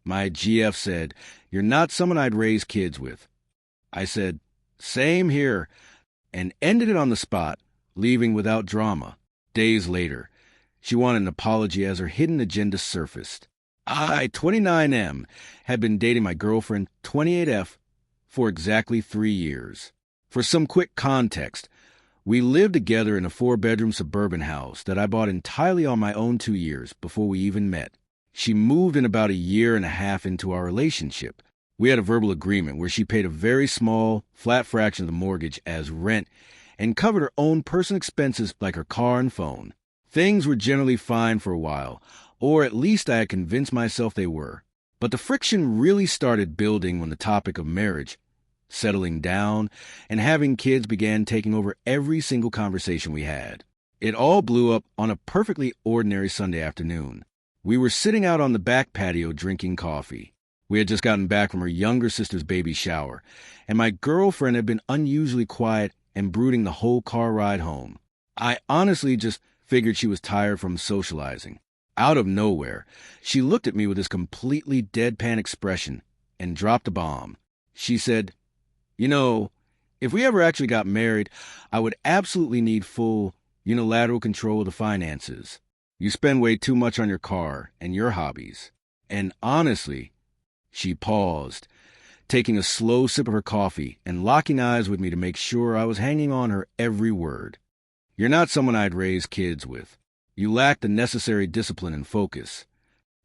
My GF said, "You're not someone I'd raise kids with." I said, "Same here," and ended it on the spot, leaving without drama. Days later, she wanted an apology as her hidden agenda surfaced. I, 29M, had been dating my girlfriend, 28F, for exactly 3 years. For some quick context, we lived together in a 4-bedroom suburban house that I bought entirely on my own 2 years before we even met. She moved in about a year and a half into our relationship. We had a verbal agreement where she paid a very small, flat fraction of the mortgage as rent and covered her own personal expenses like her car and phone. Things were generally fine for a while, or at least I had convinced myself they were. But the friction really started building when the topic of marriage, settling down, and having kids began taking over every single conversation we had. It all blew up on a perfectly ordinary Sunday afternoon. We were sitting out on the back patio drinking coffee. We had just gotten back from her younger sister's baby shower, and my girlfriend had been unusually quiet and brooding the whole car ride home. I honestly just figured she was tired from socializing. Out of nowhere, she looked at me with this completely deadpan expression and dropped a bomb. She said, "You know, if we ever actually got married, I would absolutely need full, unilateral control of the finances. You spend way too much on your car and your hobbies. And honestly," she paused, taking a slow sip of her coffee and locking eyes with me to make sure I was hanging on her every word, "You're not someone I'd raise kids with. You lack the necessary discipline and focus."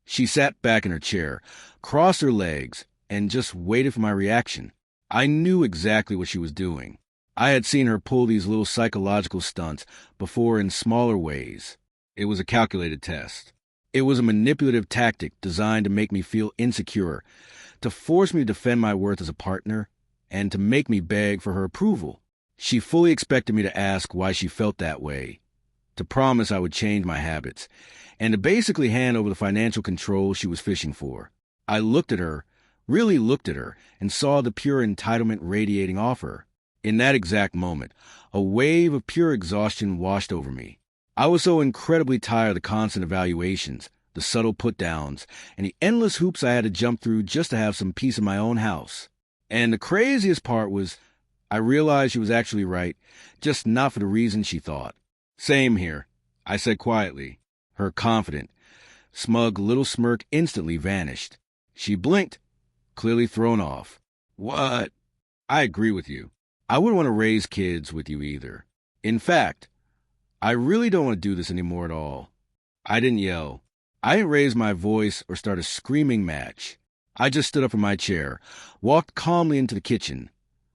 She sat back in her chair, crossed her legs, and just waited for my reaction. I knew exactly what she was doing. I had seen her pull these little psychological stunts before in smaller ways. It was a calculated test. It was a manipulative tactic designed to make me feel insecure, to force me to defend my worth as a partner, and to make me beg for her approval. She fully expected me to ask why she felt that way, to promise I would change my habits, and to basically hand over the financial control she was fishing for. I looked at her, really looked at her, and saw the pure entitlement radiating off her. In that exact moment, a wave of pure exhaustion washed over me. I was so incredibly tired of the constant evaluations, the subtle put-downs, and the endless hoops I had to jump through just to have some peace in my own house. And the craziest part was, I realized she was actually right, just not for the reason she thought. "Same here," I said quietly. Her confident, smug little smirk instantly vanished. She blinked, clearly thrown off. "What?" "I agree with you. I wouldn't want to raise kids with you either. In fact, I really don't want to do this anymore at all." I didn't yell. I didn't raise my voice or start a screaming match. I just stood up from my chair, walked calmly into the kitchen,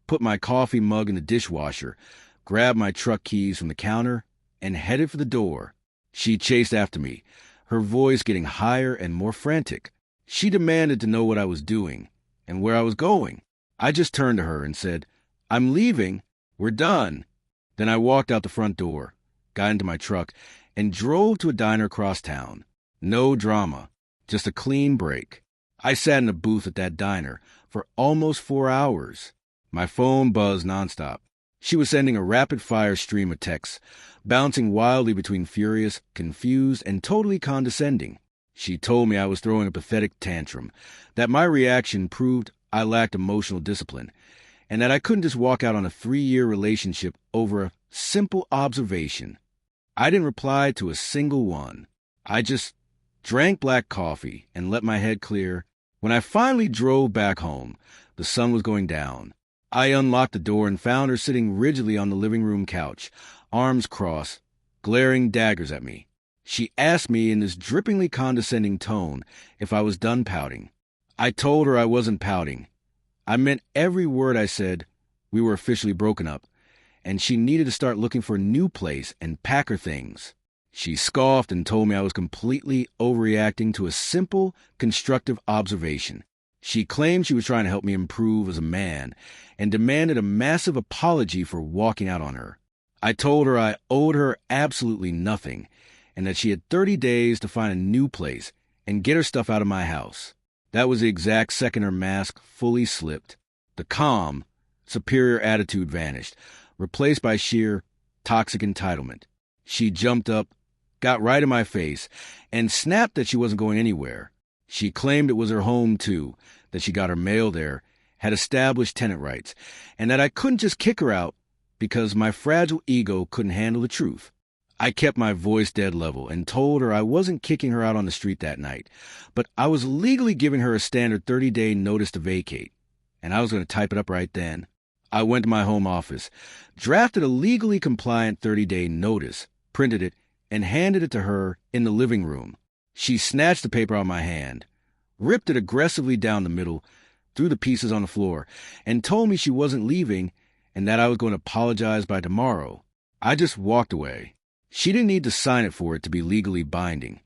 put my coffee mug in the dishwasher, grabbed my truck keys from the counter, and headed for the door. She chased after me, her voice getting higher and more frantic. She demanded to know what I was doing and where I was going. I just turned to her and said, "I'm leaving. We're done." Then I walked out the front door, got into my truck, and drove to a diner across town. No drama, just a clean break. I sat in a booth at that diner for almost 4 hours. My phone buzzed nonstop. She was sending a rapid-fire stream of texts, bouncing wildly between furious, confused, and totally condescending. She told me I was throwing a pathetic tantrum, that my reaction proved I lacked emotional discipline, and that I couldn't just walk out on a 3-year relationship over a simple observation. I didn't reply to a single one. I just drank black coffee and let my head clear. When I finally drove back home, the sun was going down. I unlocked the door and found her sitting rigidly on the living room couch, arms crossed, glaring daggers at me. She asked me in this drippingly condescending tone if I was done pouting. I told her I wasn't pouting. I meant every word I said. We were officially broken up, and she needed to start looking for a new place and pack her things. She scoffed and told me I was completely overreacting to a simple, constructive observation. She claimed she was trying to help me improve as a man and demanded a massive apology for walking out on her. I told her I owed her absolutely nothing and that she had 30 days to find a new place and get her stuff out of my house. That was the exact second her mask fully slipped. The calm, superior attitude vanished, replaced by sheer, toxic entitlement. She jumped up, got right in my face, and snapped that she wasn't going anywhere. She claimed it was her home, too, that she got her mail there, had established tenant rights, and that I couldn't just kick her out because my fragile ego couldn't handle the truth. I kept my voice dead level and told her I wasn't kicking her out on the street that night, but I was legally giving her a standard 30-day notice to vacate, and I was going to type it up right then. I went to my home office, drafted a legally compliant 30-day notice, printed it, and handed it to her in the living room. She snatched the paper out of my hand, ripped it aggressively down the middle, threw the pieces on the floor, and told me she wasn't leaving and that I was going to apologize by tomorrow. I just walked away. She didn't need to sign it for it to be legally binding.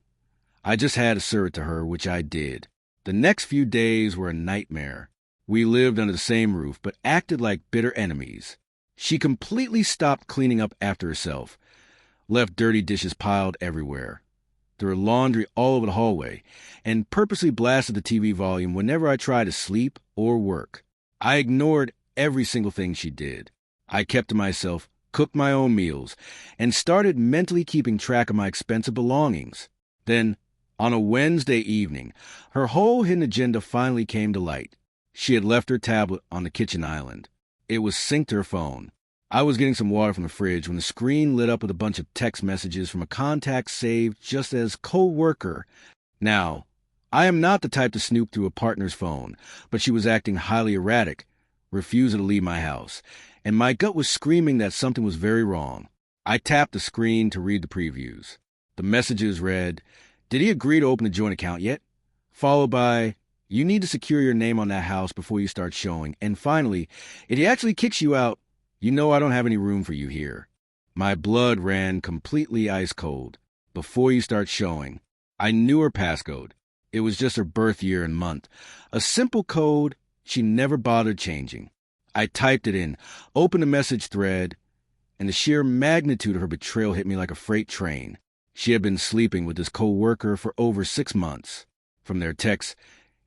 I just had to serve it to her, which I did. The next few days were a nightmare. We lived under the same roof, but acted like bitter enemies. She completely stopped cleaning up after herself, left dirty dishes piled everywhere, threw her laundry all over the hallway, and purposely blasted the TV volume whenever I tried to sleep or work. I ignored every single thing she did. I kept to myself, cooked my own meals, and started mentally keeping track of my expensive belongings. Then, on a Wednesday evening, her whole hidden agenda finally came to light. She had left her tablet on the kitchen island. It was synced to her phone. I was getting some water from the fridge when the screen lit up with a bunch of text messages from a contact saved just as co-worker. Now, I am not the type to snoop through a partner's phone, but she was acting highly erratic, refusing to leave my house, and my gut was screaming that something was very wrong. I tapped the screen to read the previews. The messages read, "Did he agree to open a joint account yet?" Followed by, "You need to secure your name on that house before you start showing." And finally, "If he actually kicks you out, you know I don't have any room for you here." My blood ran completely ice cold. "Before you start showing." I knew her passcode. It was just her birth year and month. A simple code she never bothered changing. I typed it in, opened a message thread, and the sheer magnitude of her betrayal hit me like a freight train. She had been sleeping with this co-worker for over 6 months. From their texts,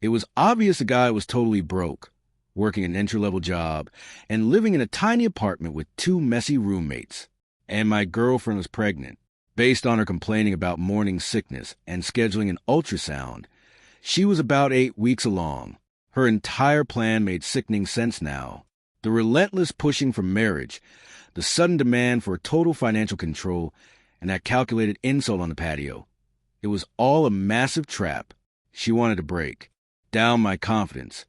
it was obvious the guy was totally broke, working an entry-level job, and living in a tiny apartment with 2 messy roommates. And my girlfriend was pregnant. Based on her complaining about morning sickness and scheduling an ultrasound, she was about 8 weeks along. Her entire plan made sickening sense now. The relentless pushing for marriage, the sudden demand for total financial control, and that calculated insult on the patio. It was all a massive trap. She wanted to break down my confidence,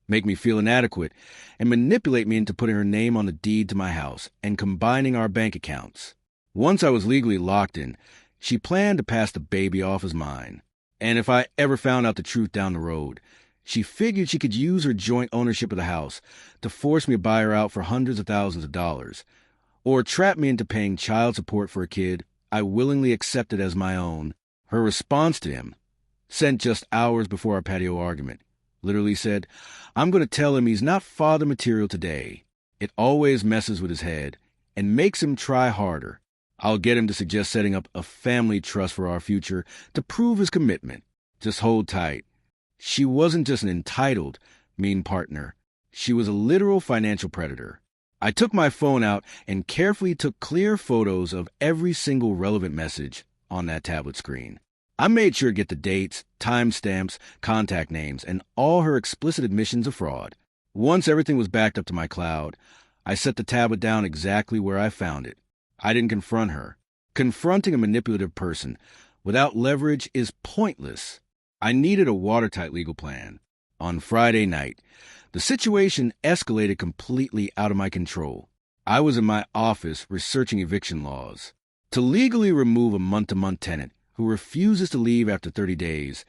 make me feel inadequate, and manipulate me into putting her name on the deed to my house and combining our bank accounts. Once I was legally locked in, she planned to pass the baby off as mine. And if I ever found out the truth down the road, she figured she could use her joint ownership of the house to force me to buy her out for hundreds of thousands of dollars, or trap me into paying child support for a kid I willingly accepted as my own. Her response to him, sent just hours before our patio argument, literally said, "I'm going to tell him he's not father material today. It always messes with his head and makes him try harder. I'll get him to suggest setting up a family trust for our future to prove his commitment. Just hold tight." She wasn't just an entitled, mean partner. She was a literal financial predator. I took my phone out and carefully took clear photos of every single relevant message on that tablet screen. I made sure to get the dates, timestamps, contact names, and all her explicit admissions of fraud. Once everything was backed up to my cloud, I set the tablet down exactly where I found it. I didn't confront her. Confronting a manipulative person without leverage is pointless. I needed a watertight legal plan. On Friday night, the situation escalated completely out of my control. I was in my office researching eviction laws. To legally remove a month-to-month tenant who refuses to leave after 30 days,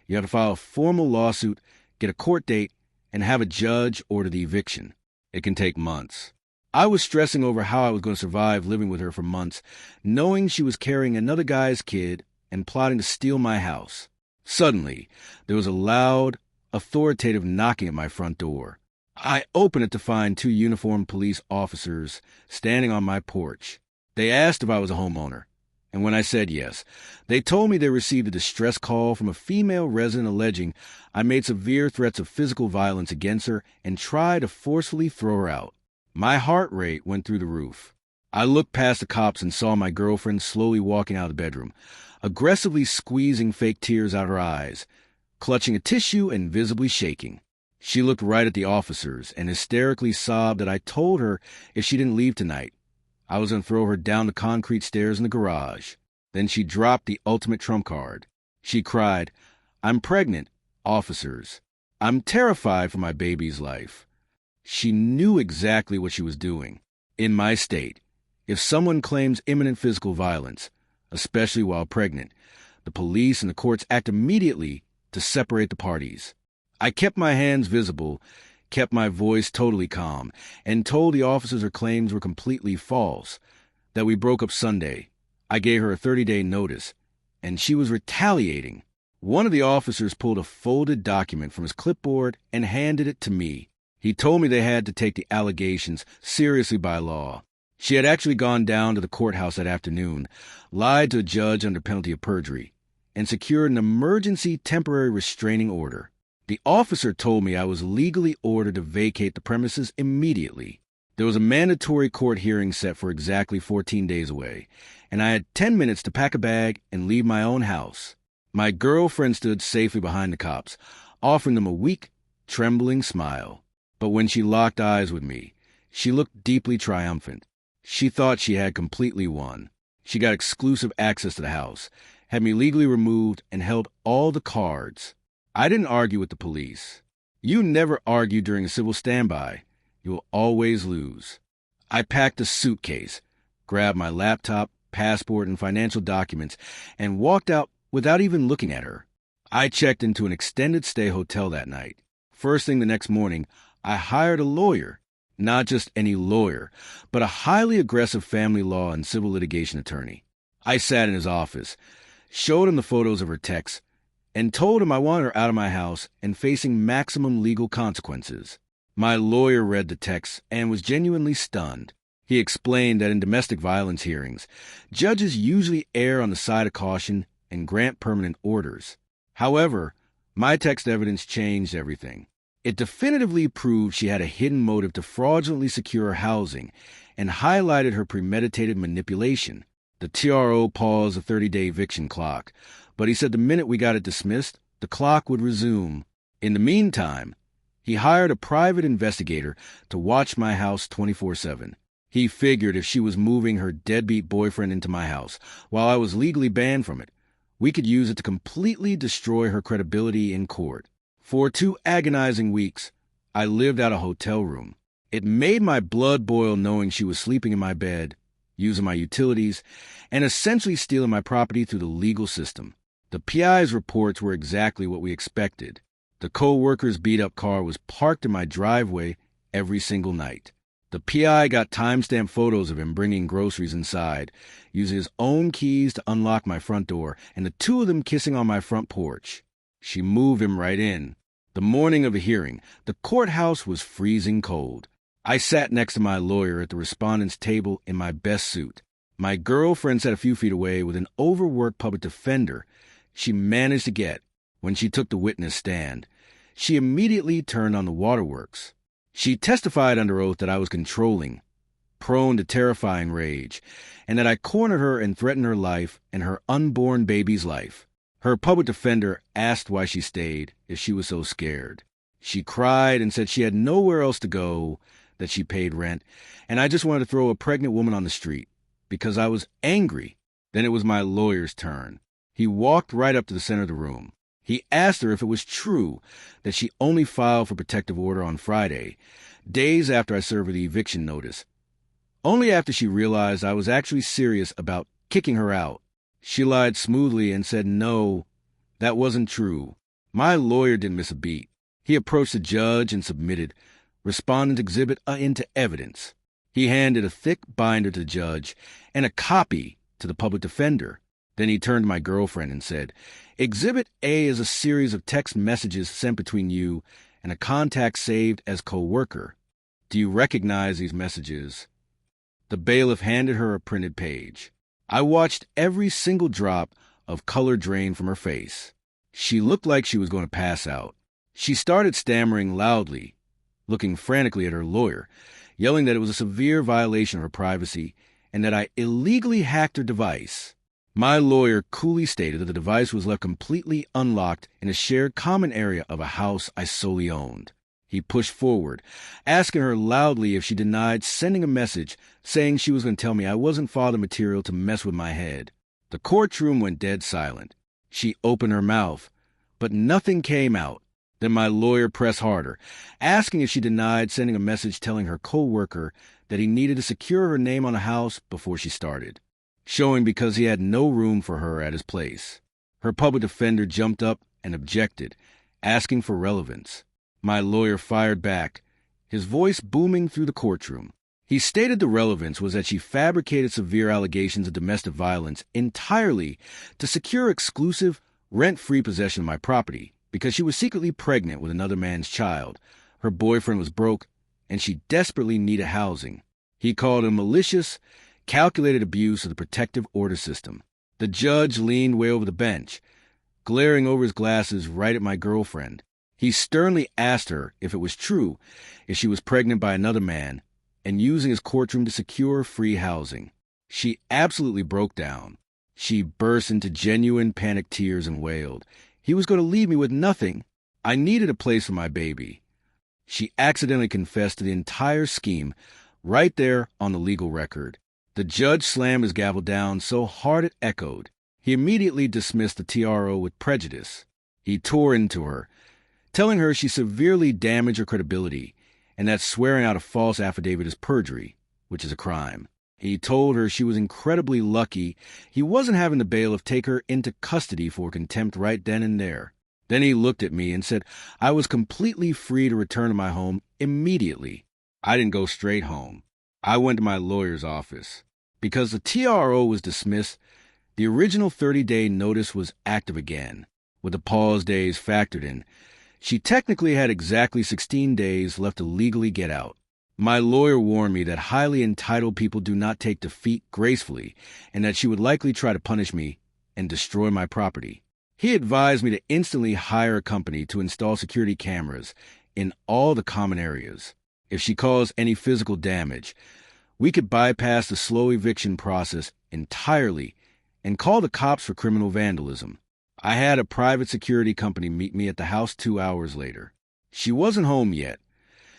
you have to file a formal lawsuit, get a court date, and have a judge order the eviction. It can take months. I was stressing over how I was going to survive living with her for months, knowing she was carrying another guy's kid and plotting to steal my house. Suddenly, there was a loud, authoritative knocking at my front door. I opened it to find 2 uniformed police officers standing on my porch. They asked if I was a homeowner, and when I said yes, they told me they received a distress call from a female resident alleging I made severe threats of physical violence against her and tried to forcefully throw her out. My heart rate went through the roof. I looked past the cops and saw my girlfriend slowly walking out of the bedroom, aggressively squeezing fake tears out her eyes, clutching a tissue and visibly shaking. She looked right at the officers and hysterically sobbed that I told her if she didn't leave tonight, I was going to throw her down the concrete stairs in the garage. Then she dropped the ultimate trump card. She cried, "I'm pregnant, officers. I'm terrified for my baby's life." She knew exactly what she was doing. In my state, if someone claims imminent physical violence, especially while pregnant, the police and the courts act immediately to separate the parties. I kept my hands visible, kept my voice totally calm, and told the officers her claims were completely false, that we broke up Sunday. I gave her a 30-day notice, and she was retaliating. One of the officers pulled a folded document from his clipboard and handed it to me. He told me they had to take the allegations seriously by law. She had actually gone down to the courthouse that afternoon, lied to a judge under penalty of perjury, and secured an emergency temporary restraining order. The officer told me I was legally ordered to vacate the premises immediately. There was a mandatory court hearing set for exactly 14 days away, and I had 10 minutes to pack a bag and leave my own house. My girlfriend stood safely behind the cops, offering them a weak, trembling smile. But when she locked eyes with me, she looked deeply triumphant. She thought she had completely won. She got exclusive access to the house, had me legally removed, and held all the cards. I didn't argue with the police. You never argue during a civil standby. You will always lose. I packed a suitcase, grabbed my laptop, passport, and financial documents, and walked out without even looking at her. I checked into an extended stay hotel that night. First thing the next morning, I hired a lawyer. Not just any lawyer, but a highly aggressive family law and civil litigation attorney. I sat in his office, showed him the photos of her texts, and told him I wanted her out of my house and facing maximum legal consequences. My lawyer read the texts and was genuinely stunned. He explained that in domestic violence hearings, judges usually err on the side of caution and grant permanent orders. However, my text evidence changed everything. It definitively proved she had a hidden motive to fraudulently secure her housing and highlighted her premeditated manipulation. The TRO paused the 30-day eviction clock, but he said the minute we got it dismissed, the clock would resume. In the meantime, he hired a private investigator to watch my house 24/7. He figured if she was moving her deadbeat boyfriend into my house while I was legally banned from it, we could use it to completely destroy her credibility in court. For 2 agonizing weeks, I lived out a hotel room. It made my blood boil knowing she was sleeping in my bed, using my utilities, and essentially stealing my property through the legal system. The PI's reports were exactly what we expected. The co-worker's beat-up car was parked in my driveway every single night. The PI got timestamp photos of him bringing groceries inside, using his own keys to unlock my front door, and the 2 of them kissing on my front porch. She moved him right in. The morning of the hearing, the courthouse was freezing cold. I sat next to my lawyer at the respondent's table in my best suit. My girlfriend sat a few feet away with an overworked public defender she managed to get when she took the witness stand. She immediately turned on the waterworks. She testified under oath that I was controlling, prone to terrifying rage, and that I cornered her and threatened her life and her unborn baby's life. Her public defender asked why she stayed if she was so scared. She cried and said she had nowhere else to go, that she paid rent, and I just wanted to throw a pregnant woman on the street because I was angry. Then it was my lawyer's turn. He walked right up to the center of the room. He asked her if it was true that she only filed for protective order on Friday, days after I served her the eviction notice. Only after she realized I was actually serious about kicking her out. She lied smoothly and said no, that wasn't true. My lawyer didn't miss a beat. He approached the judge and submitted Respondent's Exhibit A into evidence. He handed a thick binder to the judge and a copy to the public defender. Then he turned to my girlfriend and said, Exhibit A is a series of text messages sent between you and a contact saved as co-worker. Do you recognize these messages? The bailiff handed her a printed page. I watched every single drop of color drain from her face. She looked like she was going to pass out. She started stammering loudly, looking frantically at her lawyer, yelling that it was a severe violation of her privacy and that I illegally hacked her device. My lawyer coolly stated that the device was left completely unlocked in a shared common area of a house I solely owned. He pushed forward, asking her loudly if she denied sending a message saying she was going to tell me I wasn't father material to mess with my head. The courtroom went dead silent. She opened her mouth, but nothing came out. Then my lawyer pressed harder, asking if she denied sending a message telling her co-worker that he needed to secure her name on a house before she started, showing because he had no room for her at his place. Her public defender jumped up and objected, asking for relevance. My lawyer fired back, his voice booming through the courtroom. He stated the relevance was that she fabricated severe allegations of domestic violence entirely to secure exclusive, rent-free possession of my property because she was secretly pregnant with another man's child. Her boyfriend was broke, and she desperately needed housing. He called it malicious, calculated abuse of the protective order system. The judge leaned way over the bench, glaring over his glasses right at my girlfriend. He sternly asked her if it was true, if she was pregnant by another man, and using his courtroom to secure free housing. She absolutely broke down. She burst into genuine panic tears and wailed. He was going to leave me with nothing. I needed a place for my baby. She accidentally confessed to the entire scheme right there on the legal record. The judge slammed his gavel down so hard it echoed. He immediately dismissed the TRO with prejudice. He tore into her, telling her she severely damaged her credibility and that swearing out a false affidavit is perjury, which is a crime. He told her she was incredibly lucky he wasn't having the bailiff take her into custody for contempt right then and there. Then he looked at me and said I was completely free to return to my home immediately. I didn't go straight home. I went to my lawyer's office. Because the TRO was dismissed, the original 30-day notice was active again, with the pause days factored in. She technically had exactly 16 days left to legally get out. My lawyer warned me that highly entitled people do not take defeat gracefully, and that she would likely try to punish me and destroy my property. He advised me to instantly hire a company to install security cameras in all the common areas. If she caused any physical damage, we could bypass the slow eviction process entirely and call the cops for criminal vandalism. I had a private security company meet me at the house 2 hours later. She wasn't home yet.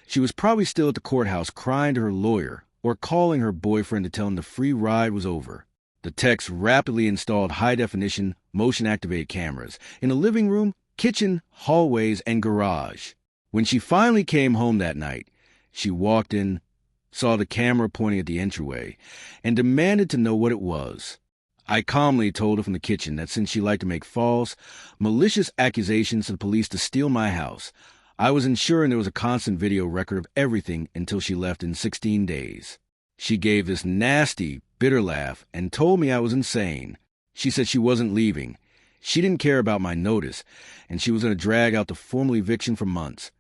She was probably still at the courthouse crying to her lawyer or calling her boyfriend to tell him the free ride was over. The techs rapidly installed high-definition, motion-activated cameras in the living room, kitchen, hallways, and garage. When she finally came home that night, she walked in, saw the camera pointing at the entryway, and demanded to know what it was. I calmly told her from the kitchen that since she liked to make false, malicious accusations to the police to steal my house, I was ensuring there was a constant video record of everything until she left in 16 days. She gave this nasty, bitter laugh and told me I was insane. She said she wasn't leaving. She didn't care about my notice, and she was going to drag out the formal eviction for months,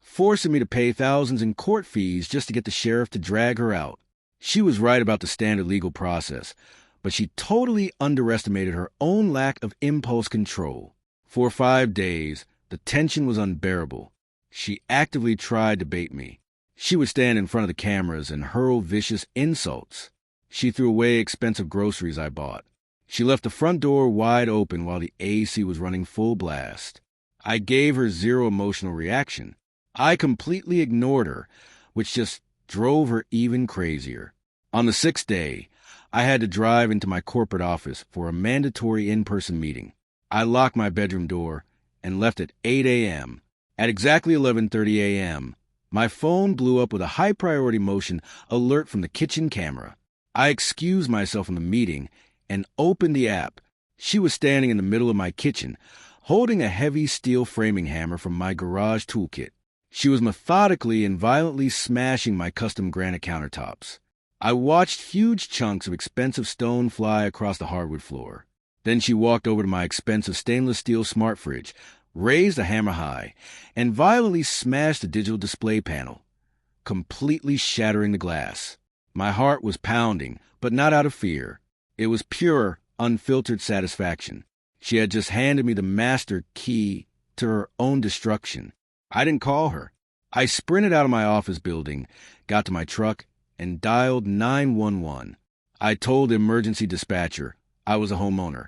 forcing me to pay thousands in court fees just to get the sheriff to drag her out. She was right about the standard legal process, but she totally underestimated her own lack of impulse control. For 5 days, the tension was unbearable. She actively tried to bait me. She would stand in front of the cameras and hurl vicious insults. She threw away expensive groceries I bought. She left the front door wide open while the AC was running full blast. I gave her zero emotional reaction. I completely ignored her, which just drove her even crazier. On the 6th day, I had to drive into my corporate office for a mandatory in-person meeting. I locked my bedroom door and left at 8 a.m. At exactly 11:30 a.m., my phone blew up with a high-priority motion alert from the kitchen camera. I excused myself from the meeting and opened the app. She was standing in the middle of my kitchen, holding a heavy steel framing hammer from my garage toolkit. She was methodically and violently smashing my custom granite countertops. I watched huge chunks of expensive stone fly across the hardwood floor. Then she walked over to my expensive stainless steel smart fridge, raised the hammer high, and violently smashed the digital display panel, completely shattering the glass. My heart was pounding, but not out of fear. It was pure, unfiltered satisfaction. She had just handed me the master key to her own destruction. I didn't call her. I sprinted out of my office building, got to my truck, and dialed 911. I told the emergency dispatcher I was a homeowner.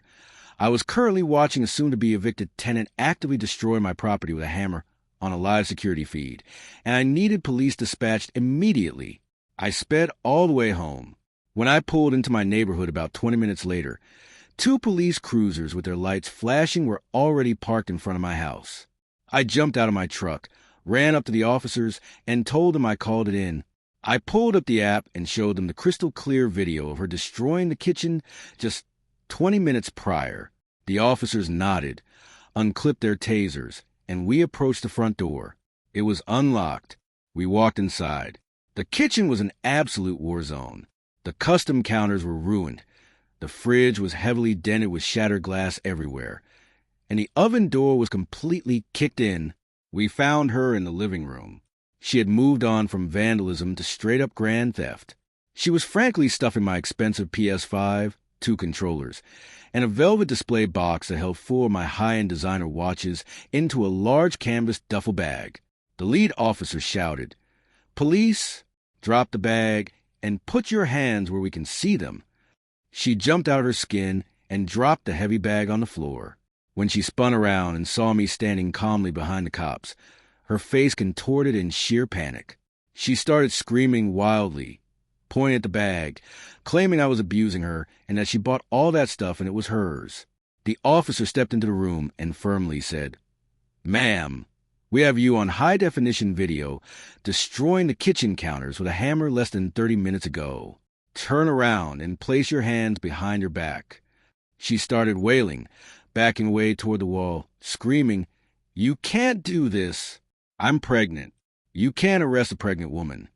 I was currently watching a soon-to-be evicted tenant actively destroy my property with a hammer on a live security feed, and I needed police dispatched immediately. I sped all the way home. When I pulled into my neighborhood about 20 minutes later, 2 police cruisers with their lights flashing were already parked in front of my house. I jumped out of my truck, ran up to the officers, and told them I called it in. I pulled up the app and showed them the crystal clear video of her destroying the kitchen just 20 minutes prior. The officers nodded, unclipped their tasers, and we approached the front door. It was unlocked. We walked inside. The kitchen was an absolute war zone. The custom counters were ruined. The fridge was heavily dented with shattered glass everywhere, and the oven door was completely kicked in. We found her in the living room. She had moved on from vandalism to straight-up grand theft. She was frankly stuffing my expensive PS5, 2 controllers, and a velvet display box that held 4 of my high-end designer watches into a large canvas duffel bag. The lead officer shouted, "Police, drop the bag and put your hands where we can see them." She jumped out of her skin and dropped the heavy bag on the floor. When she spun around and saw me standing calmly behind the cops, her face contorted in sheer panic. She started screaming wildly, pointing at the bag, claiming I was abusing her and that she bought all that stuff and it was hers. The officer stepped into the room and firmly said, "Ma'am, we have you on high-definition video destroying the kitchen counters with a hammer less than 30 minutes ago. Turn around and place your hands behind your back." She started wailing, backing away toward the wall, screaming, "You can't do this. I'm pregnant. You can't arrest a pregnant woman."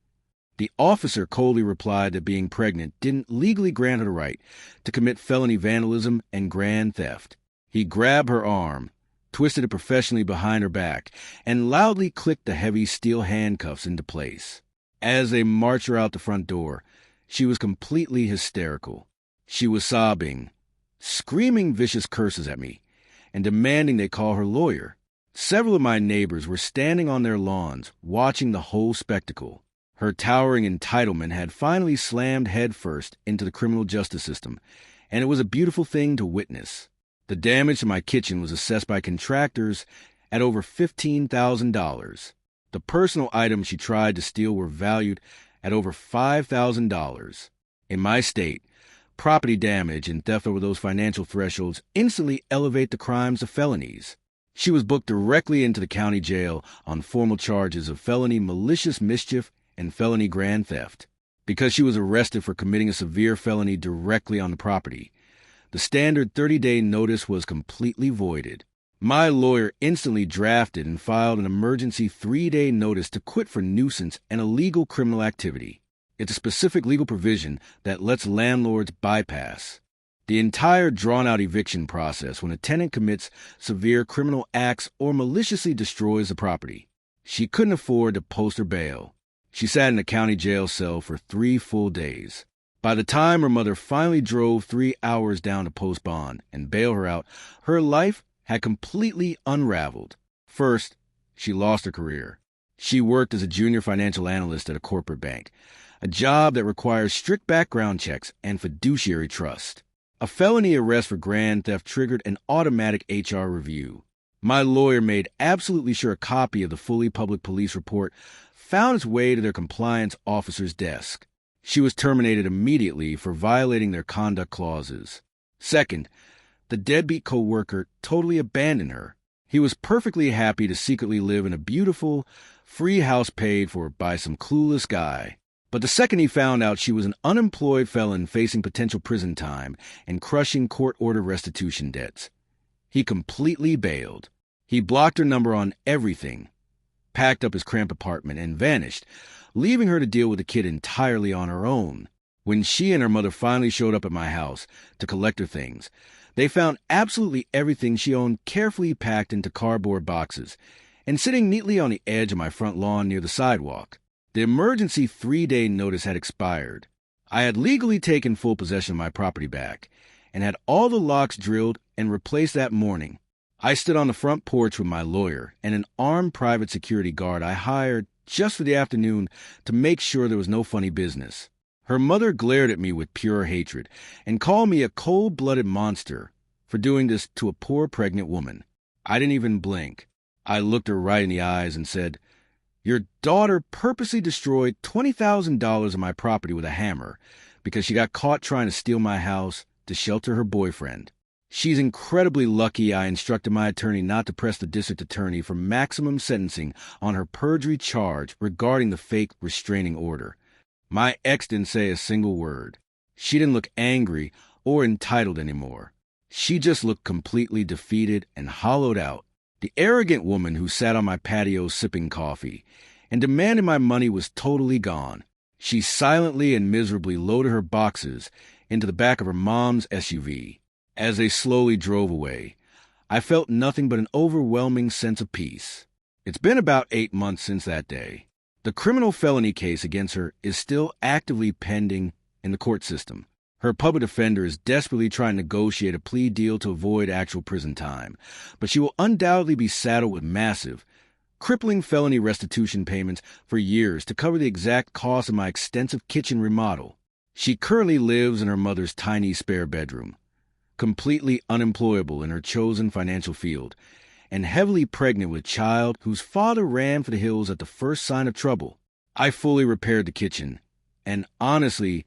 The officer coldly replied that being pregnant didn't legally grant her the right to commit felony vandalism and grand theft. He grabbed her arm, twisted it professionally behind her back, and loudly clicked the heavy steel handcuffs into place. As they marched her out the front door, she was completely hysterical. She was sobbing, screaming vicious curses at me, and demanding they call her lawyer. Several of my neighbors were standing on their lawns, watching the whole spectacle. Her towering entitlement had finally slammed headfirst into the criminal justice system, and it was a beautiful thing to witness. The damage to my kitchen was assessed by contractors at over $15,000. The personal items she tried to steal were valued at over $5,000. In my state, property damage and theft over those financial thresholds instantly elevate the crimes to felonies. She was booked directly into the county jail on formal charges of felony malicious mischief and felony grand theft. Because she was arrested for committing a severe felony directly on the property, the standard 30-day notice was completely voided. My lawyer instantly drafted and filed an emergency 3-day notice to quit for nuisance and illegal criminal activity. It's a specific legal provision that lets landlords bypass the entire drawn-out eviction process when a tenant commits severe criminal acts or maliciously destroys the property. She couldn't afford to post her bail. She sat in a county jail cell for 3 full days. By the time her mother finally drove 3 hours down to post bond and bail her out, her life had completely unraveled. First, she lost her career. She worked as a junior financial analyst at a corporate bank, a job that requires strict background checks and fiduciary trust. A felony arrest for grand theft triggered an automatic HR review. My lawyer made absolutely sure a copy of the fully public police report found its way to their compliance officer's desk. She was terminated immediately for violating their conduct clauses. Second, the deadbeat co-worker totally abandoned her. He was perfectly happy to secretly live in a beautiful, free house paid for by some clueless guy. But the second he found out she was an unemployed felon facing potential prison time and crushing court-ordered restitution debts, he completely bailed. He blocked her number on everything, packed up his cramped apartment, and vanished, leaving her to deal with the kid entirely on her own. When she and her mother finally showed up at my house to collect her things, they found absolutely everything she owned carefully packed into cardboard boxes and sitting neatly on the edge of my front lawn near the sidewalk. The emergency 3-day notice had expired. I had legally taken full possession of my property back and had all the locks drilled and replaced that morning. I stood on the front porch with my lawyer and an armed private security guard I hired just for the afternoon to make sure there was no funny business. Her mother glared at me with pure hatred and called me a cold-blooded monster for doing this to a poor pregnant woman. I didn't even blink. I looked her right in the eyes and said, "Your daughter purposely destroyed $20,000 of my property with a hammer because she got caught trying to steal my house to shelter her boyfriend. She's incredibly lucky I instructed my attorney not to press the district attorney for maximum sentencing on her perjury charge regarding the fake restraining order." My ex didn't say a single word. She didn't look angry or entitled anymore. She just looked completely defeated and hollowed out. The arrogant woman who sat on my patio sipping coffee and demanded my money was totally gone. She silently and miserably loaded her boxes into the back of her mom's SUV. As they slowly drove away, I felt nothing but an overwhelming sense of peace. It's been about 8 months since that day. The criminal felony case against her is still actively pending in the court system. Her public defender is desperately trying to negotiate a plea deal to avoid actual prison time, but she will undoubtedly be saddled with massive, crippling felony restitution payments for years to cover the exact cost of my extensive kitchen remodel. She currently lives in her mother's tiny spare bedroom, completely unemployable in her chosen financial field, and heavily pregnant with a child whose father ran for the hills at the first sign of trouble. I fully repaired the kitchen, and honestly,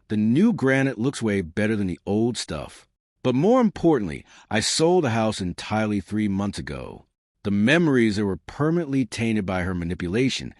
the new granite looks way better than the old stuff. But more importantly, I sold the house entirely 3 months ago. The memories that were permanently tainted by her manipulation,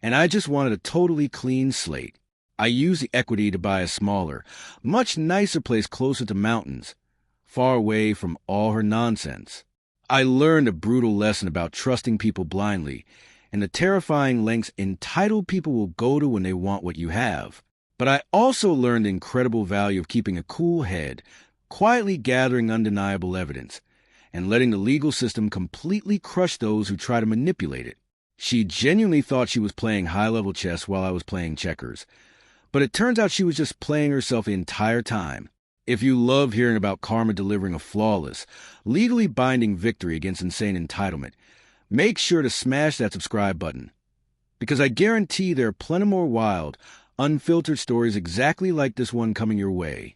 and I just wanted a totally clean slate. I used the equity to buy a smaller, much nicer place closer to mountains, far away from all her nonsense. I learned a brutal lesson about trusting people blindly and the terrifying lengths entitled people will go to when they want what you have. But I also learned the incredible value of keeping a cool head, quietly gathering undeniable evidence, and letting the legal system completely crush those who try to manipulate it. She genuinely thought she was playing high-level chess while I was playing checkers, but it turns out she was just playing herself the entire time. If you love hearing about karma delivering a flawless, legally binding victory against insane entitlement, make sure to smash that subscribe button, because I guarantee there are plenty more wild, unfiltered stories exactly like this one coming your way.